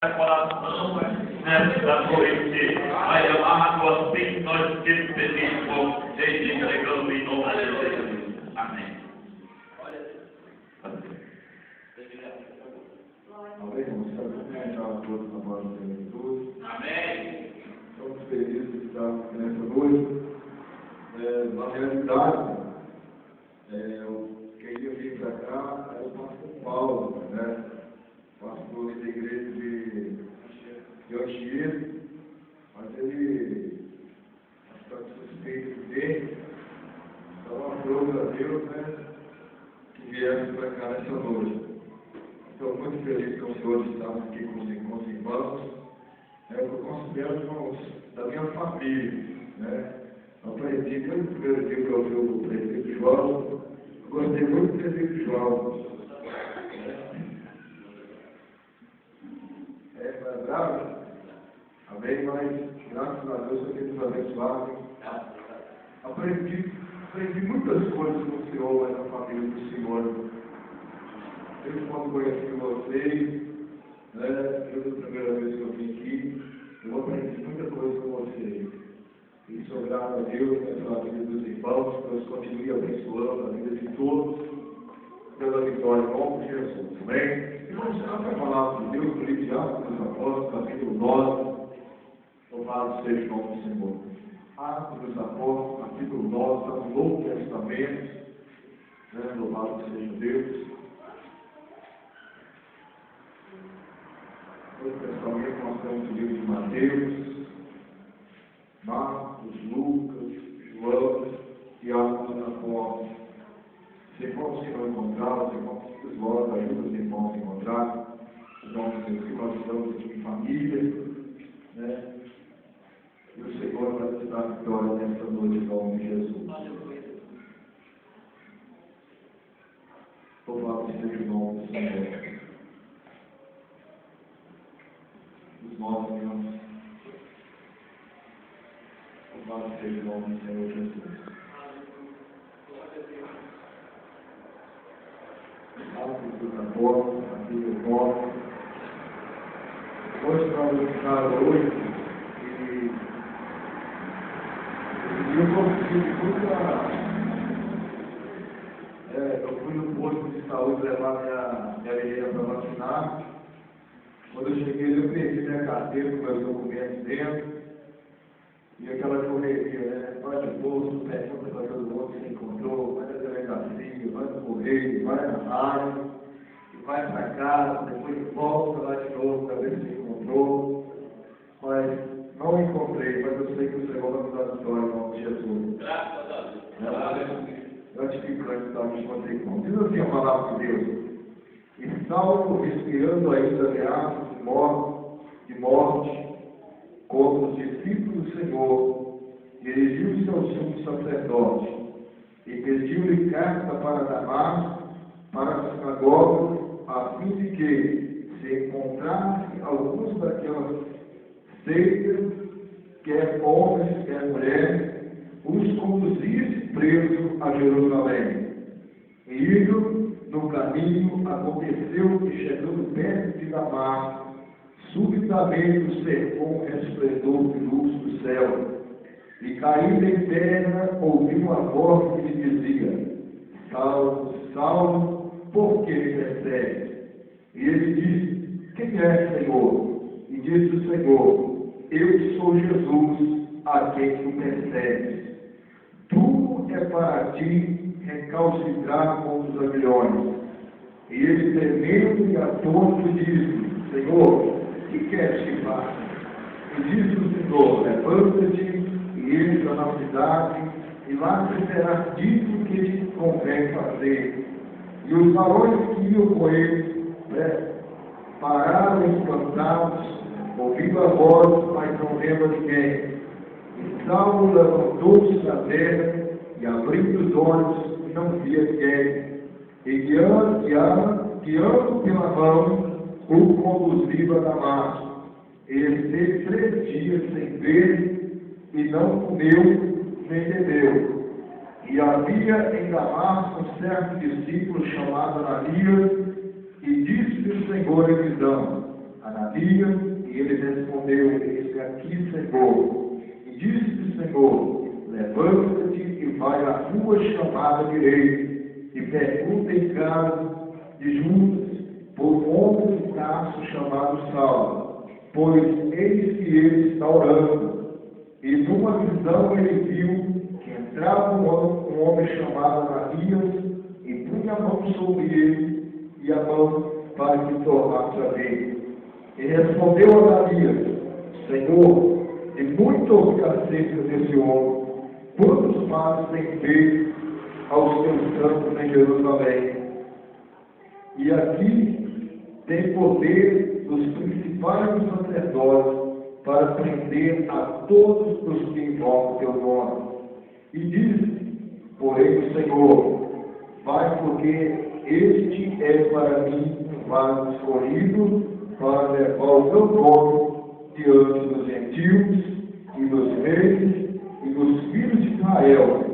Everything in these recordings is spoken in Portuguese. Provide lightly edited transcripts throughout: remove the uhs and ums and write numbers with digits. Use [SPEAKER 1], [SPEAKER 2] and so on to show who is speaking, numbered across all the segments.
[SPEAKER 1] coração nesta noite, Pai amado, assim nós te pedimos e te entregamos em nome de Jesus. Amém.
[SPEAKER 2] Amém. Vamos cumprimentar todos na paz de Jesus.
[SPEAKER 1] Amém.
[SPEAKER 2] Estamos felizes de estar nessa noite. Na realidade, eu queria vir para cá, era o pastor Paulo, né? Pastor da igreja de Anchieta, mas ele está suspeito dele, então aprove a Deus, né, que viesse para cá nessa noite. Estou muito feliz com os senhores estarmos aqui com os irmãos. Eu considero irmãos da minha família, né? Aprendi desde o primeiro dia que eu ouvi o prefeito João, gostei muito do prefeito João. É bravo? Amém, mas graças a Deus eu tenho nos abençoado. Aprendi muitas coisas com o Senhor, na família do Senhor. Eu, quando conheci vocês, né, eu, a primeira vez que eu vim aqui, eu aprendi muita coisa com vocês. E sou grato a Deus pela vida dos irmãos, que Deus continue abençoando a vida de todos, pela vitória em nome de Jesus. Amém? Irmãos, a palavra de Deus, no livro de Atos dos Apóstolos, capítulo 9, louvado seja o nome do Senhor. Atos dos Apóstolos, capítulo 9, está no Novo Testamento, né, louvado seja Deus. No Novo Testamento nós temos o livro de Mateus, Marcos, Lucas, João e Atos dos Apóstolos. Os irmãos que não encontraram, os irmãos que logo ajudam os irmãos a encontrar, os nomes que nós estamos em família, né? E o Senhor vai nos dar vitória nessa noite em nome de Jesus. Louvado seja o nome do Senhor. Os nossos irmãos. Louvado seja o nome do Senhor Jesus. Atos dos Apóstolos, capítulo 9. Hoje nós vamos estar hoje e eu fui no posto de saúde levar minha menina para vacinar. Quando eu cheguei, eu perdi minha carteira com meus documentos dentro. E aquela correria, né? Vai de bolso, pergunta para todo mundo se encontrou, vai na delegacia, vai no correio, vai na rádio, e vai para casa, depois volta lá de novo para ver se encontrou. Mas não encontrei, mas eu sei que o Senhor vai me dar vitória em nome de Jesus.
[SPEAKER 1] Graças a Deus.
[SPEAKER 2] Gratificante estar aqui com você, irmão. Diz assim a palavra de Deus. E Saulo, respirando ainda ameaças de morte, contra os discípulos do Senhor, dirigiu-se ao sumo sacerdote e pediu-lhe carta para Damasco, para a sinagoga, a fim de que, se encontrasse alguns daquelas seitas, quer homens, quer mulheres, os conduzisse preso a Jerusalém. E indo no caminho, aconteceu que, chegando perto de Damasco, subitamente o cercou um resplendor de luz do céu, e caindo em terra, ouviu uma voz que lhe dizia: Saulo, Saulo, por que me persegues? E ele disse: Quem é, Senhor? E disse o Senhor: Eu sou Jesus, a quem tu persegues. Tudo é para ti recalcitrar com os aguilhões. E ele, temendo e atônito, disse: Senhor, que queres que faça? E disse o Senhor: Levanta-te e entra na cidade, e lá te será dito o que te convém fazer. E os varões que iam com ele, pararam espantados, ouvindo a voz, mas não vendo ninguém. E Saulo levantou-se da terra, e abrindo os olhos, não via ninguém. E guiando pela mão, o conduziu a Damasco. Ele esteve 3 dias sem ver, e não comeu, nem bebeu. E havia em Damasco um certo discípulo chamado Ananias, e disse-lhe o Senhor em visão: Ananias. Ananias, e ele respondeu: eis aqui, Senhor. E disse o Senhor: levanta-te e vai à rua chamada direita, e pergunta em casa de Judas, por um homem de Tarso chamado Saulo, pois eis que ele está orando. E numa visão ele viu que entrava um homem chamado Ananias, e punha a mão sobre ele, e a mão para que tornasse a ver. E respondeu Ananias: Senhor, e muito ouvi acerca desse homem, quantos males tem feito aos teus santos em Jerusalém. E aqui tem poder dos principais dos sacerdotes para prender a todos os que invocam teu nome. E disse, porém, o Senhor: vai, porque este é para mim um vaso escolhido para levar o meu nome diante dos gentios e dos reis e dos filhos de Israel,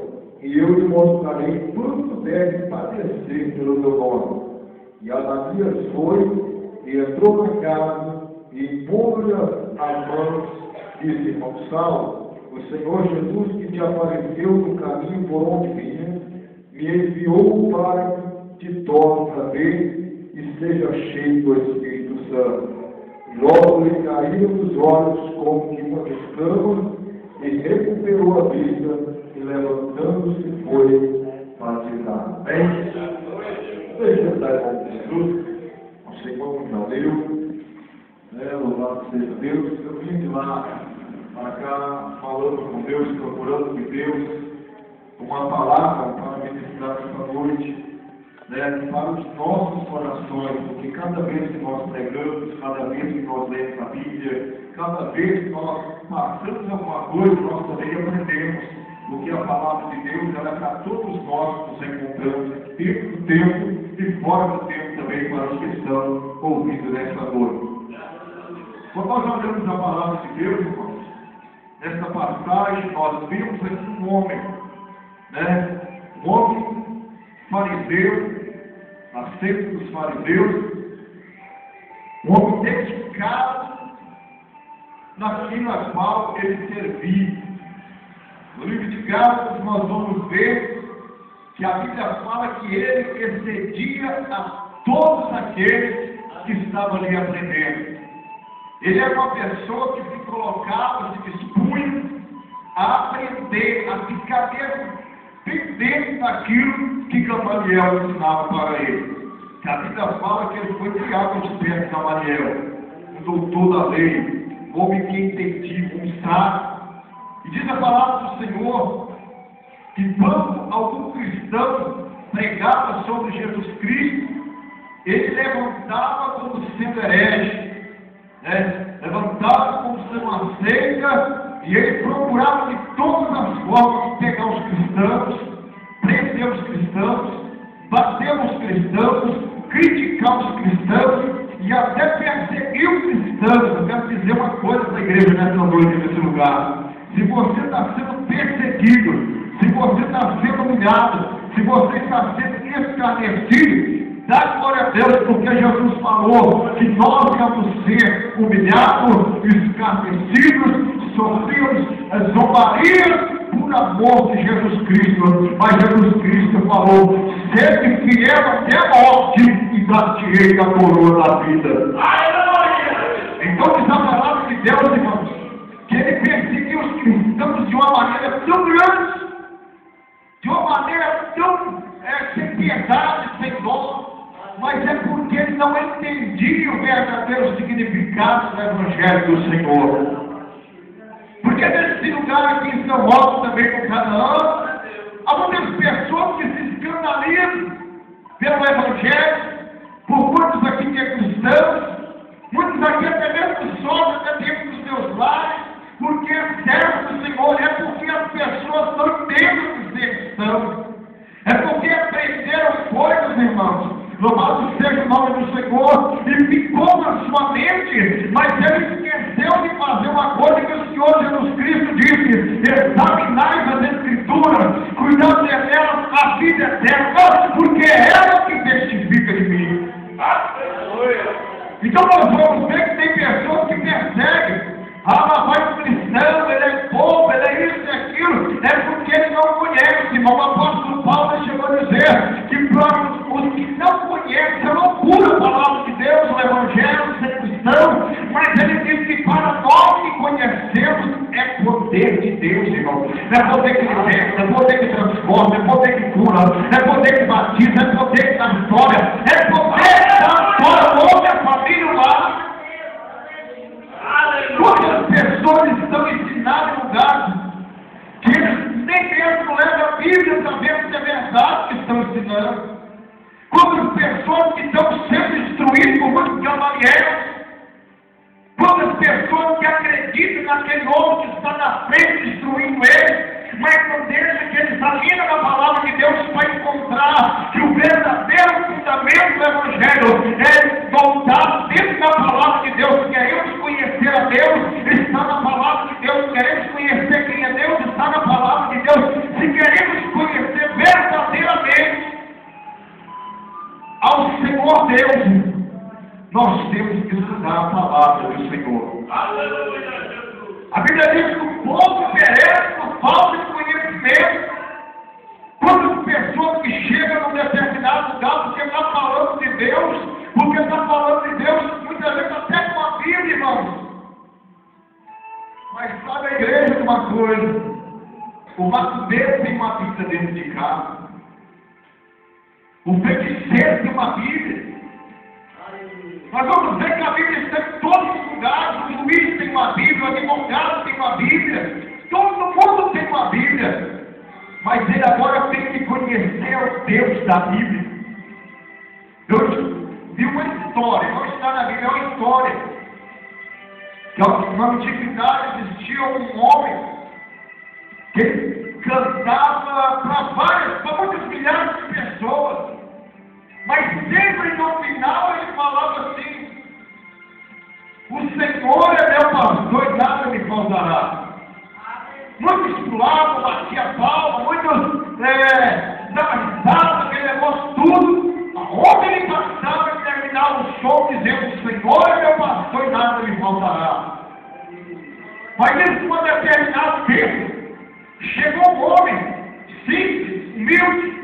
[SPEAKER 2] e eu lhe mostrarei quanto deve padecer pelo meu nome. E Ananias foi e entrou na casa, e impondo-lhe as mãos, disse: irmão Saulo, o Senhor Jesus, que te apareceu no caminho por onde vinha, me enviou para que te torne a ver e seja cheio do Espírito Santo. E logo lhe caíram dos olhos como que uma escama, e recuperou a vida, e levantando-se foi batizado. Amém? Deixa eu dar em nome de Jesus. O Senhor nos valeu. Louvado seja Deus. Eu vim de lá para cá falando com Deus, procurando de Deus uma palavra para ministrar esta noite, para os nossos corações, porque cada vez que nós pregamos, cada vez que nós lemos a Bíblia, cada vez que nós passamos alguma coisa, nós também aprendemos, porque a palavra de Deus ela é para todos nós que nos encontramos dentro do tempo e fora do tempo também para os que estão ouvindo nessa noite. Quando nós olhamos a palavra de Deus, irmãos, nesta passagem nós vemos aqui um homem, um homem fariseu, nascido dos fariseus, um homem dedicado naquilo a qual ele servia. No livro de Gálatas nós vamos ver que a Bíblia fala que ele excedia a todos aqueles que estavam ali aprendendo. Ele era uma pessoa que se colocava, se dispunha a aprender, a ficar bem dentro daquilo que Gamaliel ensinava para ele. A Bíblia fala que ele foi criado aos pés de Gamaliel, um doutor da lei, um homem que entendia, um sábio. E diz a palavra do Senhor que quando algum cristão pregava sobre Jesus Cristo, ele levantava como sendo herege, levantava como sendo uma seita, e ele procurava de todas as formas pegar os cristãos, prender os cristãos, bater os cristãos, criticar os cristãos e até perseguir os cristãos. Eu quero dizer uma coisa para a igreja nessa noite, nesse lugar. Se você está sendo perseguido, se você está sendo humilhado, se você está sendo escarnecido, dá glória a Deus, porque Jesus falou que nós íamos ser humilhados, escarnecidos, sofríamos zombarias por amor de Jesus Cristo. Mas Jesus Cristo falou: sede fiel até a morte e dar-te-ei a coroa da vida. Aleluia! Então diz a palavra de Deus, irmãos, que ele perseguiu os cristãos de uma maneira tão grande, de uma maneira tão sem piedade, sem dó, mas é porque ele não entendia o verdadeiro significado do Evangelho do Senhor. Porque nesse lugar aqui em São Paulo, também com Canaã, há muitas pessoas que se escandalizam pelo Evangelho, por muitos aqui que é cristãos, muitos aqui até mesmo sofrem até dentro dos seus lares, porque é servo do Senhor, é porque as pessoas não entendem de ser cristãos, é porque aprenderam coisas, irmãos. Louvado seja o nome do Senhor, e ficou na sua mente, mas ele esqueceu de fazer uma coisa que o Senhor Jesus Cristo disse: examinai as Escrituras, cuidado delas, a vida eterna, porque é ela que testifica de mim. Então nós vamos ver que tem
[SPEAKER 3] Senhor, mas ele diz que para nós que conhecemos é poder de Deus, irmão. É poder que liberta, é poder que transforma, é poder que cura, é poder que batiza, é poder que dá vitória, é poder que transforma outra família lá. Quantas pessoas estão ensinadas em lugares que eles nem mesmo levam a Bíblia para ver se é verdade que estão ensinando. Quantas pessoas que estão sendo instruídas por muitos Gamaliel. Quantas pessoas que acreditam naquele homem que está na frente instruindo eles, mas não deixa que eles examinem a palavra de Deus para encontrar que o verdadeiro fundamento do Evangelho é voltado dentro da palavra de Deus. Queremos conhecer a Deus, está na palavra de Deus. Queremos conhecer quem é Deus, está na palavra de Deus. Se queremos conhecer verdadeiramente ao Senhor Deus, nós temos que estudar a palavra do Senhor. A Bíblia diz que o povo perece por falta de conhecimento. Quantas pessoas que chegam num determinado lugar porque está falando de Deus, porque está falando de Deus, muitas vezes até com a Bíblia, irmãos. Mas sabe a igreja de uma coisa? O macumbeiro tem uma Bíblia dentro de casa. O feiticeiro tem uma Bíblia. Nós vamos ver que a Bíblia está em todos os lugares. O juiz tem uma Bíblia, o advogado tem uma Bíblia. Todo mundo tem uma Bíblia. Mas ele agora tem que conhecer o Deus da Bíblia. Eu vi uma história, não está na Bíblia, é uma história. Que na antiguidade existia um homem que cantava para muitos milhares de pessoas. Mas sempre no final ele falava assim: o Senhor é meu pastor e nada me faltará. Muitos pulavam, batiam palma, muitos davam risada, aquele negócio tudo. Aonde ele passava, ele terminava o show dizendo: o Senhor é meu pastor e nada me faltará. Mas nesse uma determinado tempo, chegou um homem simples, humilde,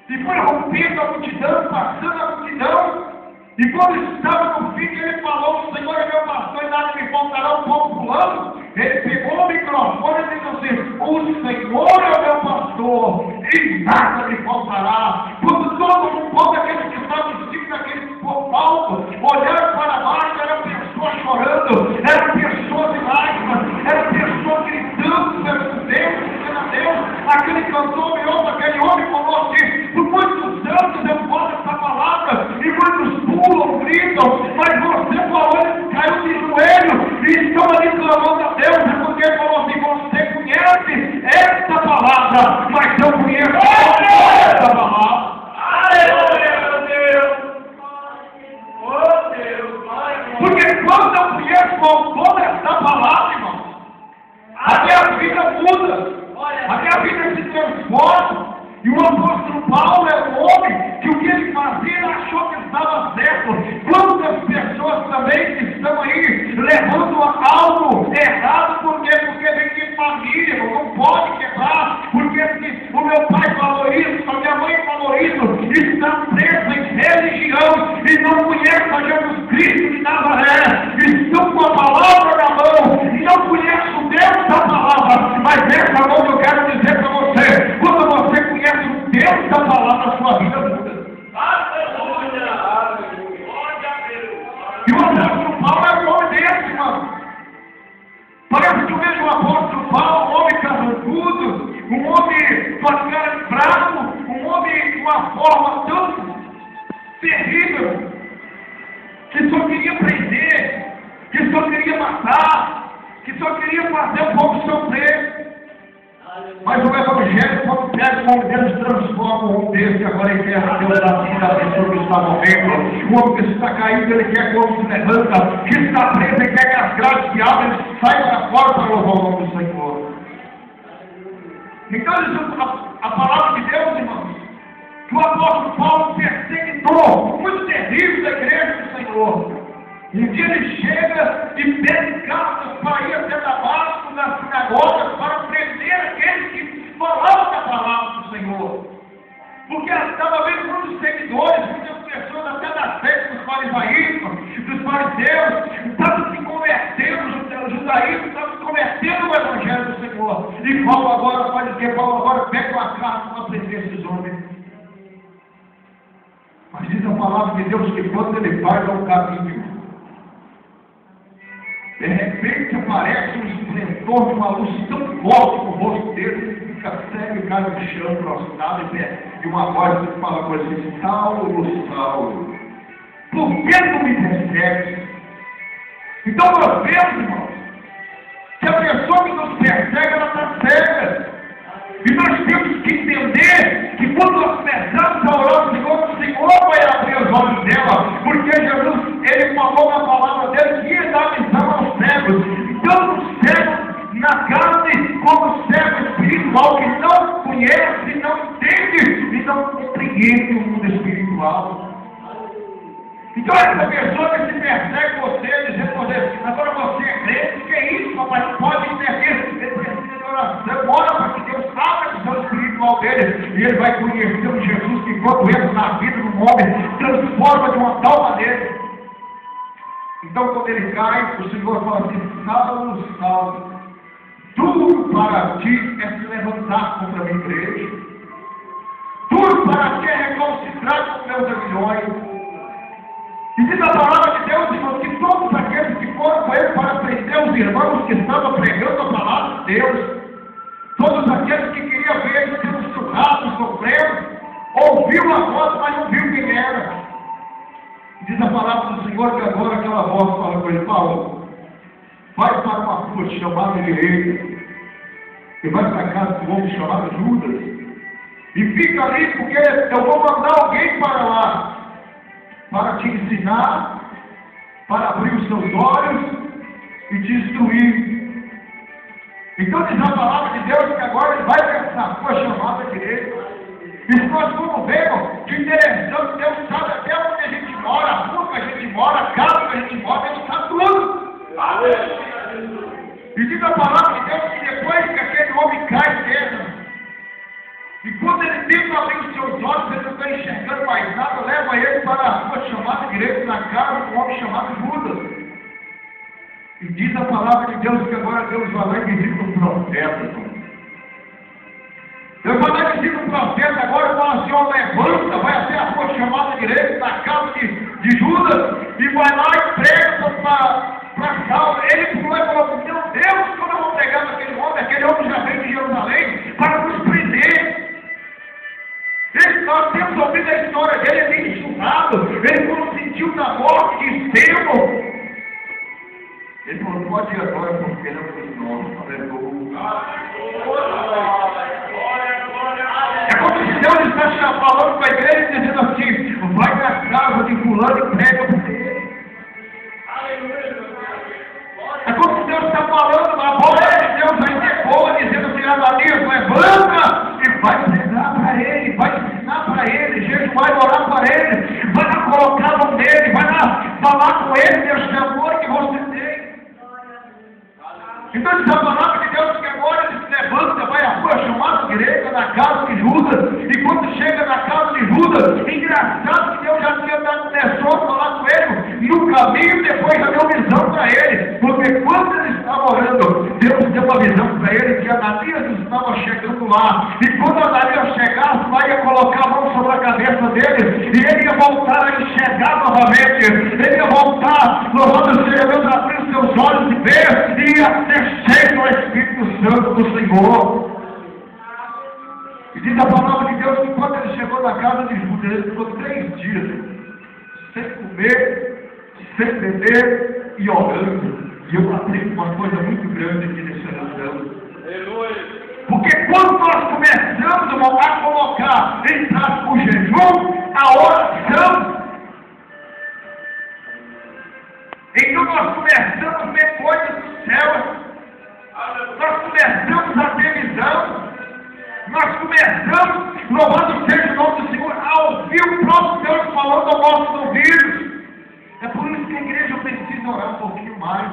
[SPEAKER 3] e foi rompendo a multidão, passando a multidão. E quando estava no fim, ele falou: o Senhor é meu pastor e nada me faltará. O povo pulando, ele pegou o microfone e disse assim: o Senhor é meu pastor e nada me faltará. Quando todo aqueles que estavam em cima daquele palco olharam para baixo, eram pessoas chorando, eram pessoas em lágrimas, eram pessoas gritando pelo Deus, dizendo a Deus. Aquele cantor olhou para aquele homem e falou assim: por muitos anos eu falo essa palavra e muitos pulam, gritam, mas você falou, ele caiu de joelho e estão ali clamando a Deus. É porque ele falou assim: você conhece esta palavra, mas eu conheço esta palavra. Aleluia, meu Deus! Oh Deus! Porque quando eu conheço o autor desta palavra, irmão, a minha vida muda. A minha vida se transforma. E o apóstolo Paulo é um homem que o que ele fazia, ele achou que estava certo. Quantas pessoas também que estão aí levando algo errado, porque vem de família, não pode quebrar, porque o meu pai falou isso, a minha mãe falou isso, está preso em religião e não conhece a Jesus Cristo de Nazaré, estão com a palavra na mão e não conhece o Deus da palavra. Mas nessa mão eu quero dizer para você: quando você conhece o Deus da palavra, a sua vida muda. Aleluia! E o apóstolo Paulo é um homem desse, irmão. Parece que o mesmo apóstolo Paulo, um homem carrancudo, um homem com a cara de bravo, um homem com uma forma tão terrível, que só queria prender, que só queria matar, que só queria fazer o povo sofrer. Mas o Evangelho, quando pega o homem Deus, transforma o homem desse, agora ele quer Deus da vida da pessoa que está morrendo. O homem que está caído, ele quer que o homem se levanta, que está preso, ele quer que as grades se abram, ele sai para fora para louvar o nome do Senhor. Então, a palavra de Deus, irmãos, que o apóstolo Paulo, perseguidor muito terrível da igreja do Senhor, um dia ele chega e pede cartas para ir até Damasco, nas sinagogas, para prender aqueles que falavam da palavra do Senhor. Porque estava vendo muitos seguidores, muitas pessoas até da sede dos farisaísmos, dos fariseus, estavam E Paulo agora pode dizer, Paulo agora pega uma carta para prender esses homens. Mas diz a palavra de Deus que quando ele vai ao caminho, de repente aparece um esplendor de uma luz tão forte no rosto dele, que fica cego e cai no chão, prostrado em pé. E uma voz que fala com ele, Saulo, Saulo, por que tu me persegues? Então nós vemos, irmãos, que a pessoa que nos persegue, ela está cega. E nós temos que entender que quando nós começamos a orar o Senhor vai abrir os olhos dela, porque Jesus, ele falou na palavra dele que ia dar visão aos cegos. Então, os cegos na carne, como o cego espiritual que não conhece, não entende e não compreende o mundo espiritual. Então essa pessoa que se persegue você, dizendo para você, agora você é crente, o que é isso, papai? Pode entender, ele precisa de oração, ora para que Deus abra a visão espiritual dele, e ele vai conhecer um Jesus que quando entra na vida do homem, transforma de uma tal maneira. Então quando ele cai, o Senhor fala assim, Saulo, Saulo, tudo para ti é se levantar contra a minha igreja, tudo para ti é recalcitrar com meus aguilhões. E diz a palavra de Deus, irmãos, que todos aqueles que foram com ele para prender os irmãos que estavam pregando a palavra de Deus, todos aqueles que queriam ver ele sendo surrado, sofrendo, ouviu a voz, mas não viu quem era. Diz a palavra do Senhor que agora aquela voz fala com ele, Paulo, vai para uma rua chamada Direita, e vai para a casa de um homem chamado Judas, e fica ali porque eu vou mandar alguém para lá, para te ensinar, para abrir os seus olhos e te instruir. Então diz a palavra de Deus que agora ele vai para essa rua chamada direita. E se nós formos ver, que interessante, Deus sabe até onde a gente mora, a rua que a gente mora, a casa que a gente mora, Deus sabe tudo. E diz a palavra de Deus que depois que aquele homem cai dentro, e quando ele tenta abrir os seus olhos, ele não está enxergando mais nada, leva ele para a rua chamada direita, na casa de um homem chamado Judas. E diz a palavra de Deus que agora Deus vai lá e visita um profeta. Deus vai lá e visita um profeta, agora o fala assim, ó, levanta, vai até a rua chamada direita, na casa de Judas, e vai lá e prega para Saulo. Ele pulou e falou, meu Deus, quando eu vou pregar naquele homem já veio de Jerusalém para nos prender. Nós temos ouvido a história dele, ele é enxurrado, ele consentiu na morte de Estevão. Ele falou, pode ir agora, porque não foi nosso, aleluia. É como se Deus está falando com a igreja e dizendo assim, vai na casa de fulano e prega para ele. É como se Deus está falando, a voz de Deus ainda é boa, dizendo assim, Ananias, levanta e vai pregar para ele, vai ensinar para ele, Jesus vai orar para ele, vai lá colocar a mão nele, vai lá falar com ele desse amor que você tem. Então diz a palavra de Deus que agora ele se levanta, vai à rua chamada direita, na casa de Judas, e quando chega na casa de Judas, engraçado que Deus já começou a falar com ele no caminho, depois já deu visão para ele, porque quando ele estava orando, Deus deu uma visão para ele que Ananias estava chegando lá, e quando Ananias chegasse lá, ia colocar a mão sobre a cabeça dele, e ele ia voltar a enxergar novamente, ele ia voltar, louvando o Senhor, Deus abrir os seus olhos e ver, e ia ser cheio do Espírito Santo do Senhor. E diz a palavra de Deus que quando ele chegou na casa de Judas, ele ficou 3 dias sem comer, sem beber e orando. E eu aprendi uma coisa muito grande aqui nessa oração. Porque quando nós começamos a colocar em prática o jejum, a oração, então nós começamos a ver coisas do céu. Nós começamos a ter visão, nós começamos, louvado seja o nome do Senhor, a ouvir o próprio Deus falando aos nossos ouvidos. É por isso que a igreja precisa orar um pouquinho mais.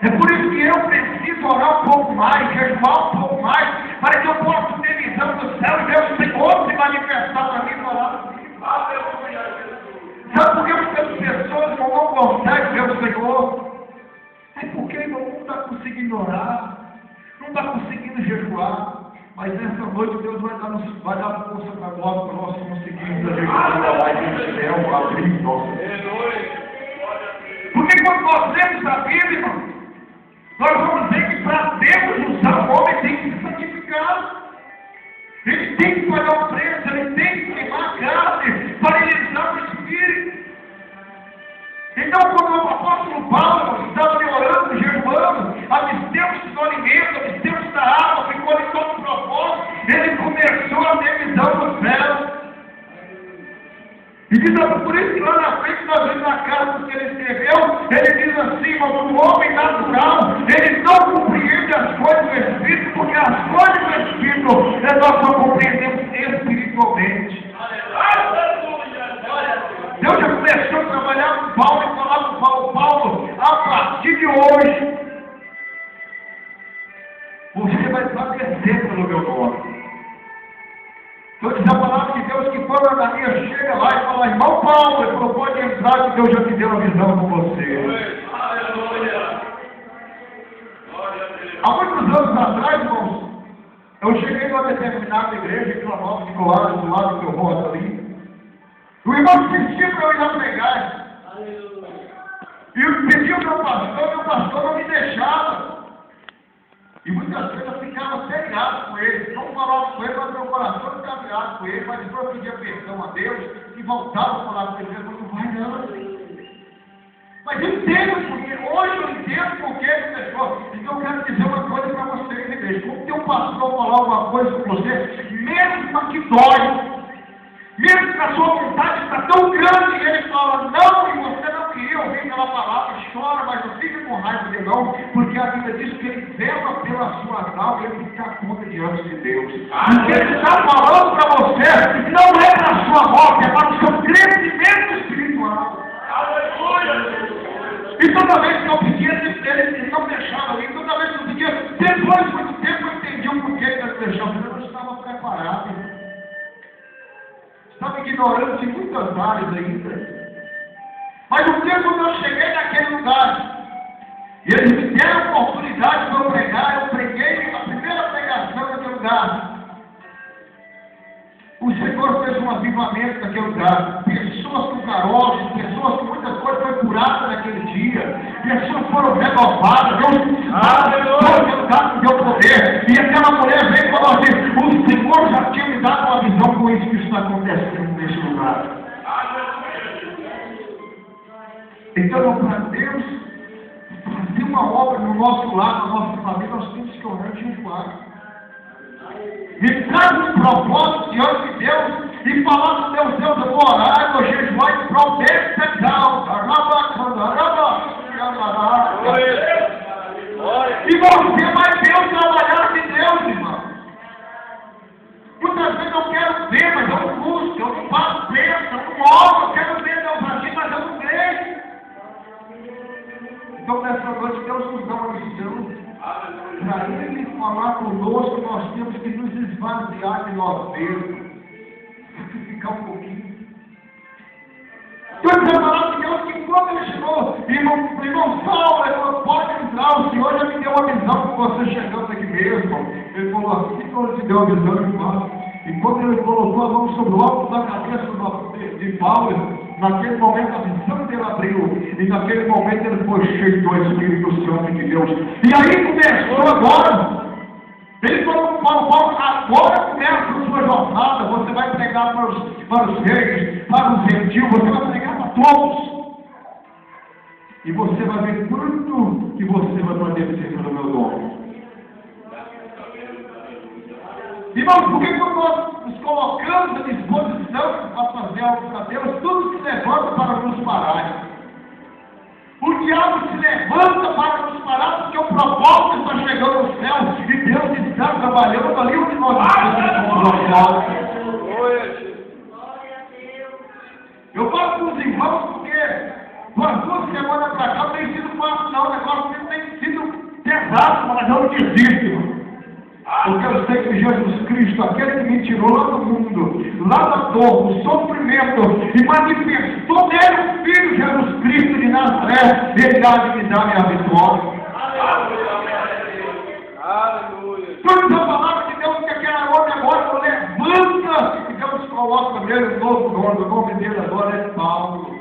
[SPEAKER 3] É por isso que eu preciso orar um pouco mais, jejuar um pouco mais, para que eu possa ter visão do céu e ver o Senhor se manifestar para mim e orar comigo. Sabe por que muitas pessoas não conseguem ver o Senhor? É porque irmão, não está conseguindo orar, não está conseguindo jejuar. Mas nessa noite Deus vai dar força para nós conseguirmos jejuar lá no céu, abrir nossa. Porque quando nós lemos a Bíblia, irmão, nós vamos ver que para Deus usar o homem tem que se santificar. Ele tem que pagar o preço, ele tem que queimar a carne para ele usar o Espírito. Então, quando o apóstolo Paulo estava orando, jejuando, absteu-se do alimento, absteu-se da água, ficou de todo propósito, ele começou a ter visão do céu. E diz, por isso que lá na frente nós vemos na carta que ele escreveu, ele diz assim, mas o homem natural, ele não compreende as coisas do Espírito, porque as coisas do Espírito nós só compreendemos espiritualmente. Deus já começou a trabalhar com Paulo e falar com Paulo, a partir de hoje, você vai padecer pelo meu nome. Então diz a palavra de Deus que quando a Ananias chega lá e fala, irmão Paulo, ele falou, pode entrar que Deus já te deu a visão com você. Há muitos anos atrás, irmãos, eu cheguei numa determinada igreja em Planalto de Coares, do lado do meu rosto ali. O irmão insistiu para eu ir lá pregar. E eu pedi ao meu pastor não me deixava. E muitas vezes eu ficava até irado com ele. Não falava com ele, mas meu coração ficava irado com ele. Mas depois eu pedia perdão a Deus e voltava a falar com ele. Ele falou, não vai não. Mas eu entendo porque, hoje eu entendo porque ele deixou. Então eu quero dizer uma coisa para vocês, igreja. Quando teu pastor falar alguma coisa com você, mesmo que dói, mesmo que a sua vontade está tão grande, e ele fala, não, e você não queria ouvir aquela palavra, chora, mas não fica com raiva de não, porque a Bíblia diz que ele vela pela sua alma e ele fica conta diante de Deus. O que ele está falando para você não é para a sua morte, é para o seu crescimento espiritual. E toda vez que eu pedia, ele não deixava, e toda vez que eu pedia, depois de muito tempo eu entendi o porquê que ele deixava, porque eu não estava preparado. Estava ignorante em muitas áreas ainda. Mas um dia quando eu cheguei naquele lugar, e eles me deram a oportunidade para eu pregar, eu preguei a primeira pregação naquele lugar. O Senhor fez um avivamento naquele lugar. Pessoas com caroços, pessoas com muitas coisas foram curadas naquele dia. Pessoas foram renovadas. Deus me deu poder. E aquela mulher veio e falou assim, o Senhor já tinha me dado uma visão com isso que está acontecendo nesse lugar. Então, para Deus fazer uma obra no nosso lar, na nossa família, nós temos que orar e jejuar. Me traz um propósito diante de Deus e falar com Deus, eu vou orar, eu vou jejuar em prol desse pecado. E você vai ver o trabalhar de Deus, irmão. Muitas vezes eu quero ver, mas eu não busco, eu não faço bênção, eu não oro, eu quero ver Deus agir, mas eu não creio. Então nessa noite Deus nos dá uma missão. Para Ele falar conosco, nós temos que nos esvaziar de nós mesmos. Sacrificar um pouquinho. Deus falou de Deus que quando Ele chegou, irmão Saulo, ele falou, pode entrar, o Senhor já me deu uma visão com você chegando aqui mesmo. Ele falou assim, quando Ele te deu a visão, ele fala. E quando Ele colocou a mão sobre o alto da cabeça de Paulo, naquele momento a visão dele abriu, e naquele momento ele foi cheio do Espírito Santo de Deus. E aí começou agora. Ele falou para Paulo, agora começa a sua jornada, você vai pregar para os reis, para os gentios, você vai pregar para todos. E você vai ver quanto que você vai padecer pelo meu nome. Irmãos, porque quando nós nos colocamos à disposição para fazer algo para Deus, tudo se levanta para nos parar. O diabo se levanta para nos parar, porque o propósito está chegando ao céu e Deus está trabalhando ali onde nós estamos. Eu falo com os irmãos porque umas 2 semanas para cá não tem sido fácil, não. O negócio tem sido pesado, mas eu não desisto, irmão. Porque eu sei que Jesus Cristo, aquele que me tirou lá do mundo, lá da dor, do sofrimento, e manifestou nele o Filho Jesus Cristo de Nazaré, ele há de me dar minha vitória. Aleluia. ele um novo nome. O nome dele agora é Paulo.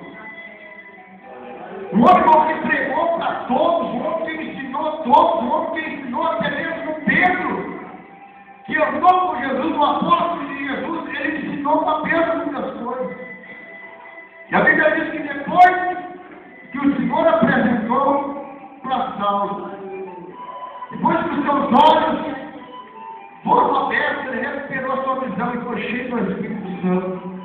[SPEAKER 3] O homem que pregou para todos, o homem que ensinou a todos, o homem que ensinou até mesmo Pedro, que andou com Jesus, o apóstolo de Jesus, ele ensinou para Pedro muitas coisas. E a Bíblia diz que depois que o Senhor apresentou para Saulo, depois que os seus olhos foram abertos, ele recuperou a sua visão e foi cheio do Espírito Santo.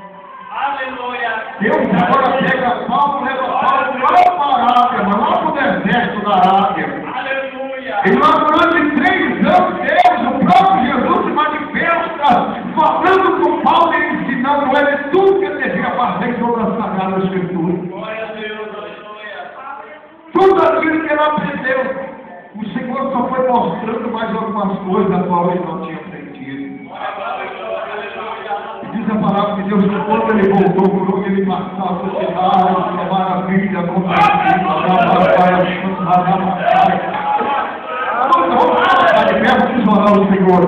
[SPEAKER 1] Aleluia.
[SPEAKER 3] Deus agora pega Paulo, leva Paulo lá para a Arábia, mas lá para o deserto da Arábia.
[SPEAKER 1] Aleluia.
[SPEAKER 3] E lá durante 3 anos, Deus, o próprio Jesus se manifesta, falando com Paulo e ensinando ele tudo que ele devia fazer em toda a Sagrada Escritura.
[SPEAKER 1] Glória a Deus, aleluia.
[SPEAKER 3] Tudo aquilo que ele aprendeu, o Senhor só foi mostrando mais algumas coisas a qual ele não tinha aprendido. Diz a palavra de Deus que quando ele voltou por onde ele passava, o sinal, a maravilha, vamos orar o Senhor.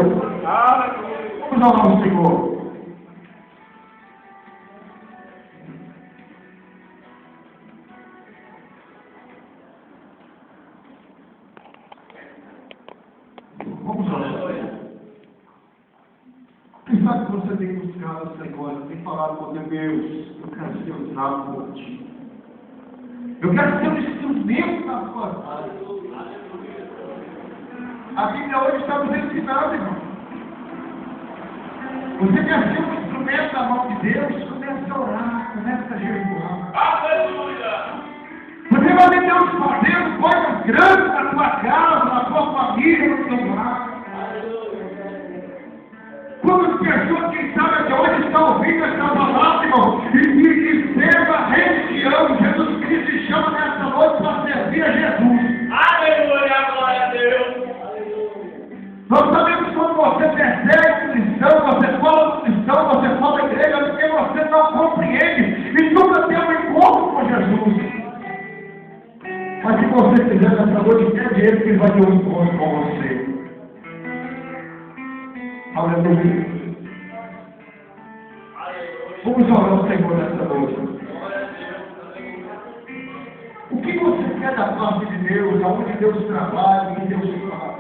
[SPEAKER 3] Vamos orar o Senhor. Vamos orar. Quem sabe que você tem buscado o Senhor, tem falado com Deus, eu quero ser usado por ti. Eu quero ser um instrumento na sua vida. A Bíblia hoje está nos ensinando, irmão. Você quer ser um instrumento na mão de Deus? Comece a orar, comece a jejuar.
[SPEAKER 1] Aleluia.
[SPEAKER 3] Você vai ver Deus fazendo coisas grandes na tua casa, na tua família, no teu lar. Quantas pessoas, quem sabe até hoje, estão ouvindo essa palavra, irmão, e serva a rei que ama Jesus Cristo e chama nessa noite para servir a Jesus.
[SPEAKER 1] Aleluia, glória a Deus.
[SPEAKER 3] Nós sabemos que quando você persegue cristão, você fala cristão, você fala igreja, porque você não compreende e nunca tem um encontro com Jesus. Mas se você quiser nessa noite, é Ele que vai ter um encontro com você. Aleluia. Vamos orar ao Senhor nessa noite. O que você quer da parte de Deus, aonde Deus trabalha, o que Deus faz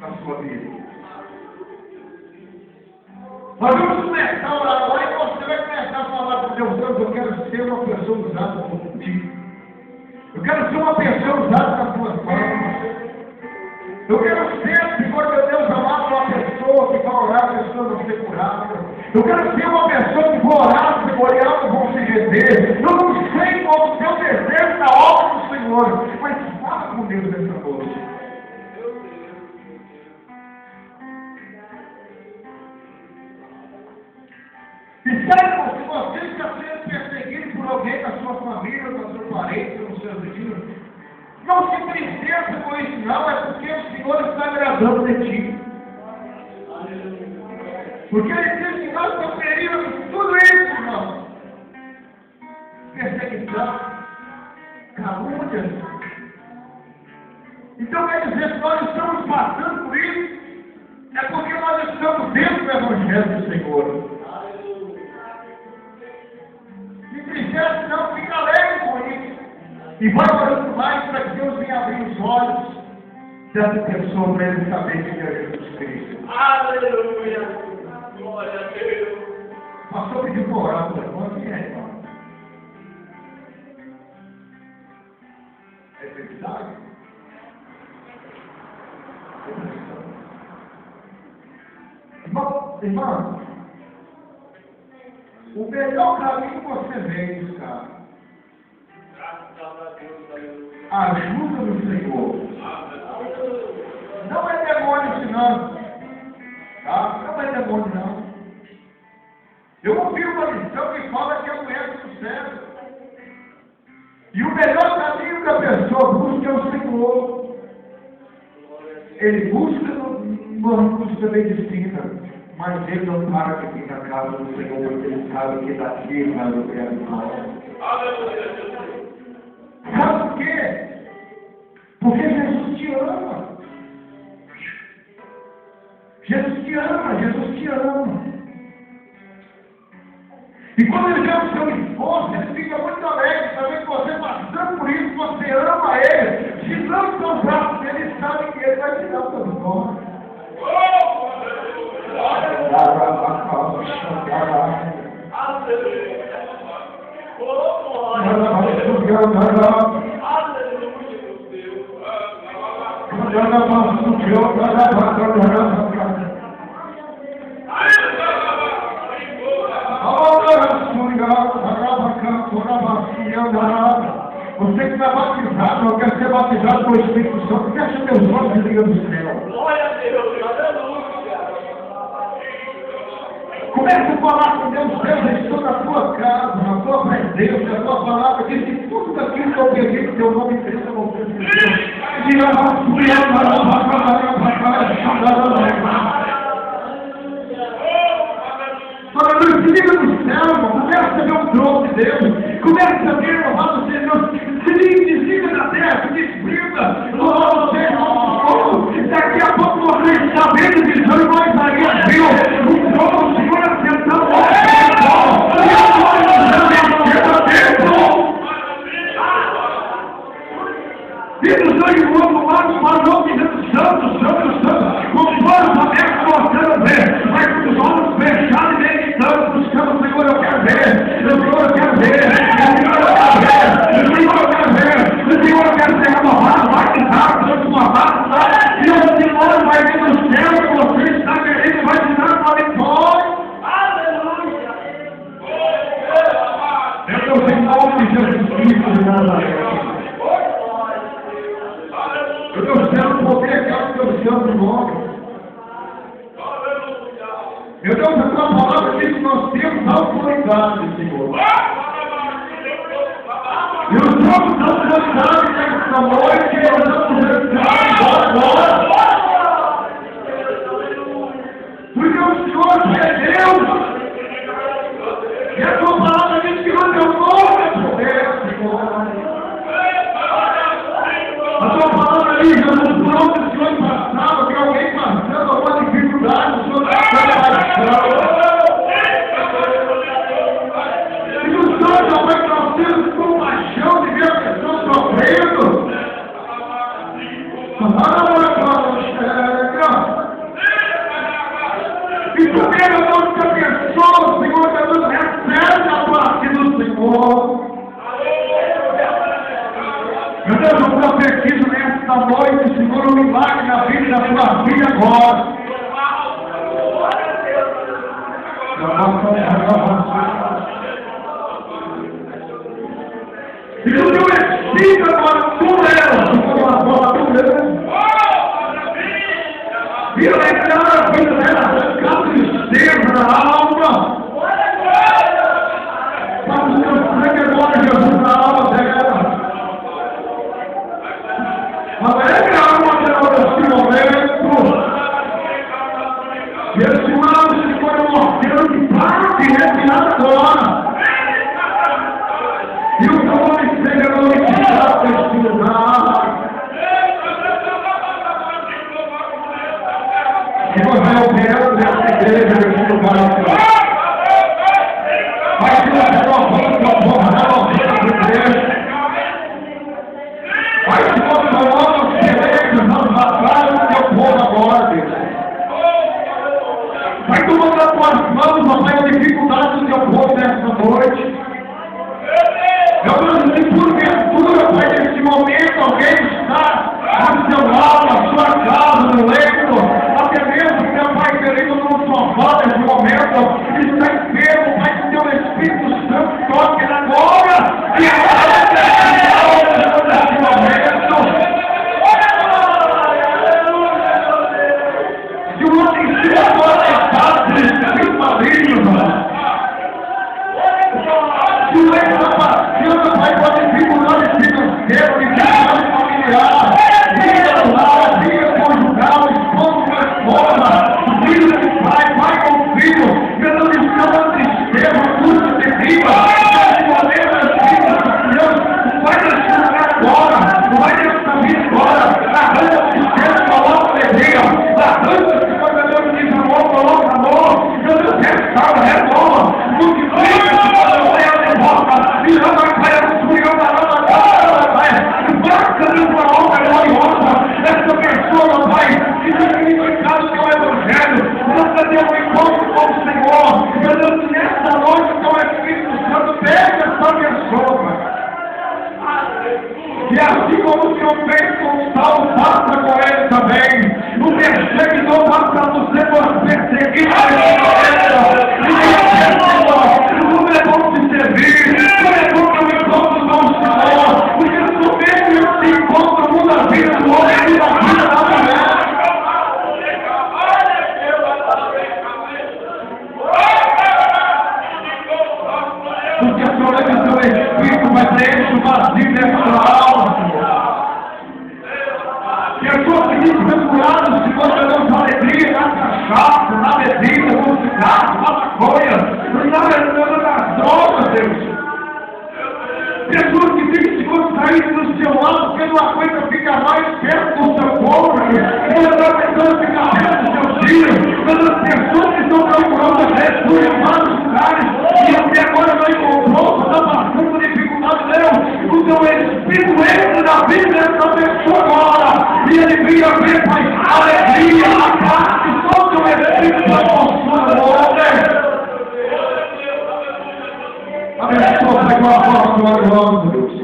[SPEAKER 3] na sua vida? Nós vamos começar a orar agora e você vai começar a falar com Deus. Deus, eu quero ser uma pessoa usada por ti. Eu quero ser uma pessoa usada nas tuas mãos. Eu quero ser, Senhor meu Deus amado, uma pessoa que vai orar, a pessoa não ser curada. Eu quero ser uma pessoa que vai orar, Senhor, e algo vão se render. Eu não sei qual o teu desejo na obra do Senhor, mas fala com Deus nessa noite. E sabe, se você está sendo perseguido por alguém na sua família, no seu parente, nos seus vizinhos, não se entristeça com isso, não, é porque o Senhor está agradando de ti. Porque Ele diz que nós sofreríamos tudo isso, irmão. Perseguição, calúnias. Então quer dizer que nós estamos passando por isso, é porque nós estamos dentro do Evangelho do Senhor. Se entristece, não, fica alegre com isso. E vai orando mais para que Deus venha abrir os olhos dessa pessoa para ele saber que é Jesus Cristo.
[SPEAKER 1] Aleluia. Glória a Deus.
[SPEAKER 3] O pastor pediu para orar por irmão. Quem é, irmão? É verdade? Irmão, o melhor caminho que você vem, cara, ajuda no Senhor. Não é demônio ensinando. Tá? Não é demônio, não. Eu ouvi uma lição que fala que é o erro do cérebro. E o melhor caminho que a pessoa busca é o Senhor. Ele busca no curso da medicina, mas ele não para de vir na casa do Senhor, porque ele sabe que daqui ele vai lugar do mal. Sabe por quê? Porque Jesus te ama. Jesus te ama, Jesus te ama. E quando ele vê o seu esforço, ele fica muito alegre, sabendo que você passando por isso, você ama ele. Se não são braços dele, ele sabe que ele vai tirar o seu esforço. Você que está batizado, não quer ser batizado pelo Espírito Santo, fecha teus olhos e liga do céu.
[SPEAKER 4] Glória a Deus, aleluia.
[SPEAKER 3] Comece a falar com Deus, Deus, estou na tua casa, na tua presença, a tua palavra diz que tudo aquilo que eu pedi, teu nome cresça no teu Aleluia, se liga no céu, começa a ver o trono de Deus, começa a ver o lado de Deus, se desliga da terra, se desliga, louvado seja o nosso povo, daqui a pouco você está vendo de São Maria, viu, o trono do Senhor assentando ao céu, e agora nós vamos dentro. Filhos do irmão, lado para o nome dizendo santo, santo, santo, com os olhos abertos mostrando ver, mas com os olhos fechados e meditando, buscando o Senhor, eu quero ver, o Senhor eu quero ver, o Senhor eu quero ver, o Senhor eu quero ser renovado, batizado, transformado, e o Senhor vai vir no céu e você está querendo, vai te dar uma vitória.
[SPEAKER 4] Aleluia.
[SPEAKER 3] Eu estou sem nome de Jesus Cristo de Nazaré. Eu estou sendo poder que é o teu santo nome. Meu Deus, a tua palavra diz que nós temos autoridade, Senhor. E os nossos autoridades nesta noite, nós vamos entrar agora. Porque o Senhor é Deus. E a tua palavra diz que o teu nome é poder, Senhor. A tua palavra diz, Jesus, por onde o Senhor passava, que alguém passando alguma dificuldade, o Senhor está passando. E o Senhor também nós temos compaixão de ver a pessoa sofrendo. E porque eu não te abençoo, Senhor Jesus, recebe a parte do Senhor. Meu Deus, eu profetizo nesta noite, Senhor, um milagre na vida da tua filha agora. E o teu Espírito agora tudo ela, vira entrar a vida dela, arrancando tristeza na alma. Faz o teu sangue agora, Jesus, na alma dela. Alegra a alma dela nesse momento. E esse mal se foi morrendo de parte retirado agora. E o teu nome seja glorificado neste lugar. E nós vamos operar nessa igreja neste lugar. Vai que nós renovamos a forma da nossa igreja. Vai que nós falamos excelência nas batalhas do teu povo agora, Deus. Vai tomando as tuas mãos, papai, a dificuldade do teu povo nessa noite. Meu Deus, se porventura, Pai, nesse momento alguém está ao seu lado, na sua casa, no leito, até mesmo, meu Pai querido, no sofá nesse momento, está enfermo, Pai, que teu Espírito Santo toque na glória e a nesse momento. Se o outro ensina agora é fácil, Espírito maligno, passa com ele também. O perseguidor passa no Senhor perseguido. Como é bom te servir, como é bom que eu me encontro com o Senhor, porque no meio desse encontro muda a vida do homem e muda a vida da mulher. Porque a soletra do teu Espírito vai preencher o vazio dessa tua alma, Senhor. E a tua vida procurada, Senhor, dando alegria na cachaça, na bebida, no cigarro, na maconha, na droga, Deus. Pessoas que ficam, Senhor, sair do seu lado, porque uma coisa fica mais perto do seu cônjuge, outra pessoa fica perto do seu filho, outras pessoas que estão procurando a Jesus em vários lugares, e até agora não encontrou, está passando por dificuldade, Deus. O teu Espírito entra na vida dessa pessoa agora, e ele vem a ver, Pai, a alegria, a paz, que só o teu Espírito proporciona agora. Abençoa, Pai, com a voz gloriosa, Deus.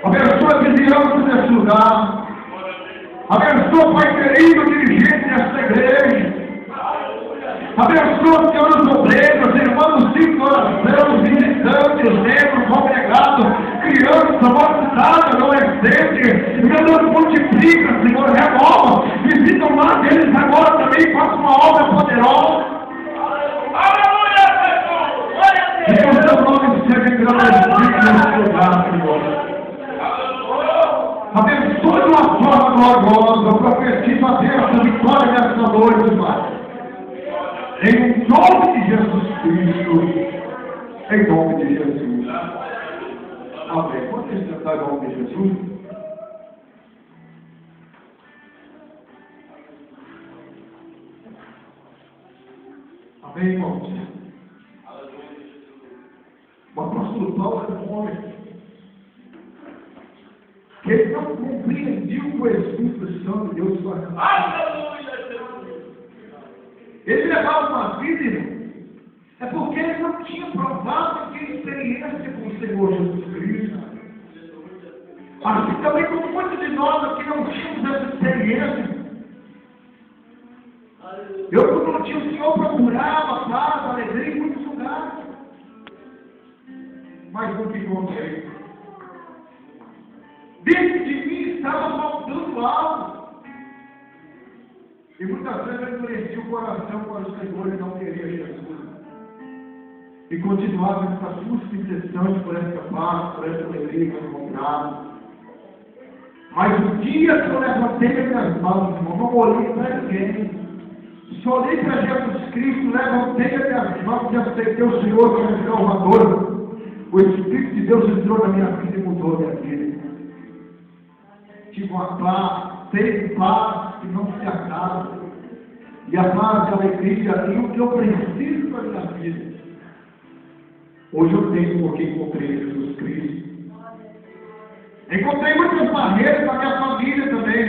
[SPEAKER 3] Abençoa a vizinhança desse lugar. Abençoa, Pai querido, o dirigente dessa igreja. Abençoa, Senhor, os obreiros, irmãos de oração, visitantes, negros, congregados, crianças, mocidade, adolescentes. Meu Deus, multiplica, Senhor, renova. Visita o lar deles agora também, faça uma obra poderosa. E que o teu nome seja engrandecido nesse lugar, Senhor. Abençoe de uma forma gloriosa, profetiza a Deus a vitória nessa noite, Pai. Em nome de Jesus Cristo. Em nome de Jesus. Amém. Pode se sentar em nome de Jesus? Amém, irmãos? O apóstolo Paulo era um homem que ele não compreendia o que o Espírito Santo de Deus fazia. Ele levava uma vida, irmão, é porque ele não tinha provado aquela experiência com o Senhor Jesus Cristo. Assim também como muitos de nós aqui não tínhamos essa experiência. Eu, quando não tinha o Senhor, procurava paz, alegria em muitos lugares. Mas nunca encontrei. Dentro de mim estava faltando algo. E muitas vezes eu endurecia o coração para o Senhor e não queria Jesus. E continuava essa busca incessante por essa paz, por essa alegria que eu encontrava. Mas o dia que eu levantei as minhas mãos, irmão, não olhei para ninguém. Só olhei para Jesus Cristo, levantei as minhas mãos e aceitei o Senhor como Salvador. O Espírito de Deus entrou na minha vida e mudou a minha vida. Tive uma paz, teve paz que não se acaba. E a paz e a alegria e o que eu preciso para a minha vida. Hoje eu tenho porque encontrei Jesus Cristo. Encontrei muitas barreiras para a minha família também.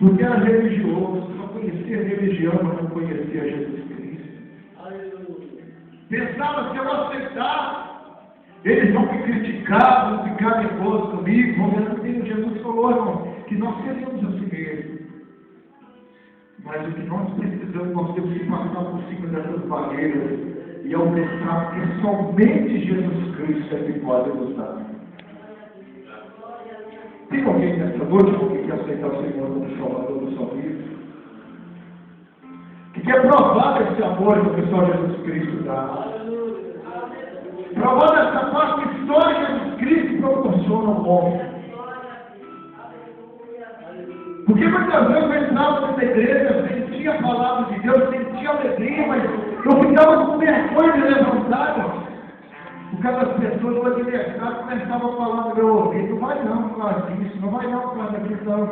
[SPEAKER 3] Porque era religioso, só conhecia religião, mas não conhecia Jesus Cristo. Pensava que eu aceitasse. Eles vão me criticar, vão ficar nervosos comigo, vão ver. Jesus falou, irmão, que nós queremos assim mesmo. Mas o que nós precisamos, nós temos que passar por cima dessas barreiras e alcançar, porque somente Jesus Cristo é que pode nos dar. Tem alguém nessa noite que quer aceitar o Senhor como Salvador da sua vida? Que quer provar esse amor que o Senhor Jesus Cristo dá? Provando essa paz que só Jesus Cristo proporciona ao homem. Porque muitas vezes eu entrava nessa igreja, sentia a palavra de Deus, sentia alegria, mas eu ficava com vergonha de levantar. Por causa das pessoas do adversário começavam a falar no meu ouvido, não vai não por causa disso, não vai não por causa daquilo não.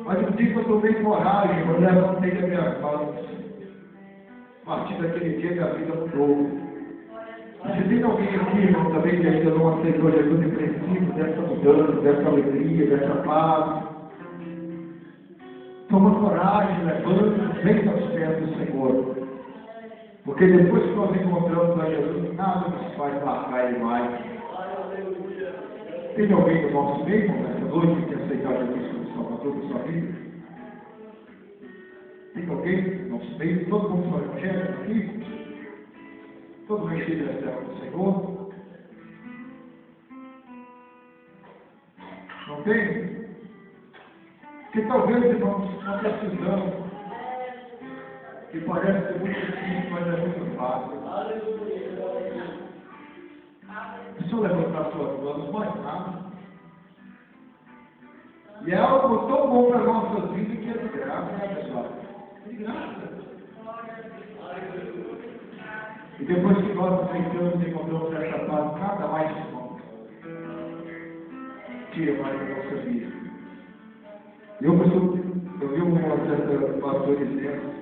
[SPEAKER 3] Mas um dia que eu tomei coragem, eu levantei das minhas mãos. A partir daquele dia minha vida mudou. Se tem alguém aqui, irmão, também que ainda não aceitou Jesus e precisa dessa mudança, dessa alegria, dessa paz, toma coragem, levanta, vem aos pés do Senhor. Porque depois que nós encontramos a Jesus, nada nos faz marcar Ele mais. Tem alguém do nosso meio, nessa noite, que quer aceitar Jesus como Salvador da sua vida? Tem alguém do nosso meio? Todo mundo são evangélicos aqui? Todo mundo cheio da terra do Senhor? Não tem? Porque talvez, irmãos, nós precisamos, que parece ser muito difícil, mas é muito fácil. Se eu levantar suas mãos, mais nada. E é algo tão bom para a nossa vida que é de graça, né, pessoal? É de graça. E depois que nós aceitamos e encontramos essa paz, nada mais tira mais da nossa vida. Eu vi um certo pastor dizendo,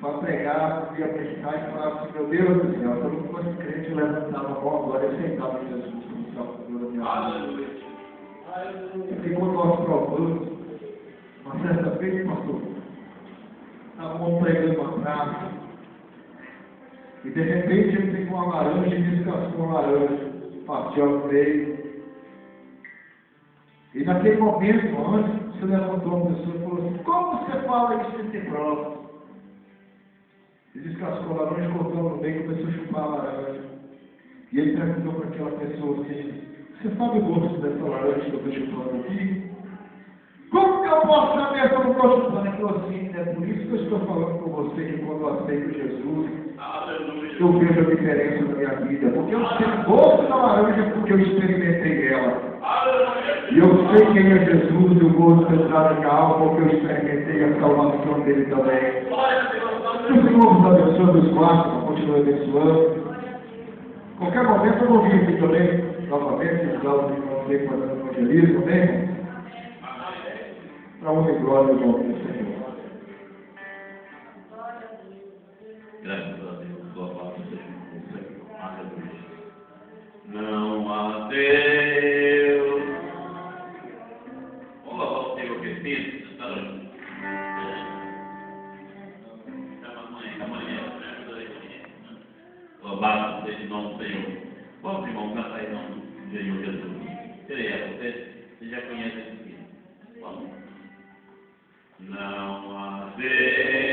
[SPEAKER 3] para pregar, ia predicar e falava assim, meu Deus do céu, se eu não fosse crente, eu levantava a mão agora e aceitava Jesus como Salvador da minha vida. E quando nós provamos, uma certa vez, pastor, estávamos pregando uma praça, e de repente ele pegou uma laranja e descascou uma laranja, partiu ao meio. E naquele momento, antes, você levantou uma pessoa e falou assim, como você fala isso sem ter prova? Ele descascou a laranja, cortou no meio e começou a chupar a laranja. E ele perguntou para aquela pessoa assim, você sabe o gosto dessa laranja que eu estou chupando aqui? Como que eu posso saber que eu não estou chupando? Ele falou assim, é por isso que eu estou falando com você que quando eu aceito Jesus, eu vejo a diferença da minha vida. Porque eu sei o gosto da laranja porque eu experimentei ela. E eu sei quem é Jesus e o gosto da entrada da minha alma porque eu experimentei a salvação dele também. Que o Senhor nos abençoe, nos guarde, continue abençoando. Qualquer momento eu vou vir aqui também, novamente, os alunos que vão ter fazendo evangelismo, amém? Para honra e glória do nome do Senhor.
[SPEAKER 1] Graças a Deus, louvado seja o Senhor. Aleluia. Não há Deus. Vamos louvar o Senhor que fez esta noite. Amanhã, louvado seja o nome do Senhor. Vamos, irmão, cantar em nome do Senhor Jesus. Creia, você já conhece esse filho. Vamos. Não há Deus.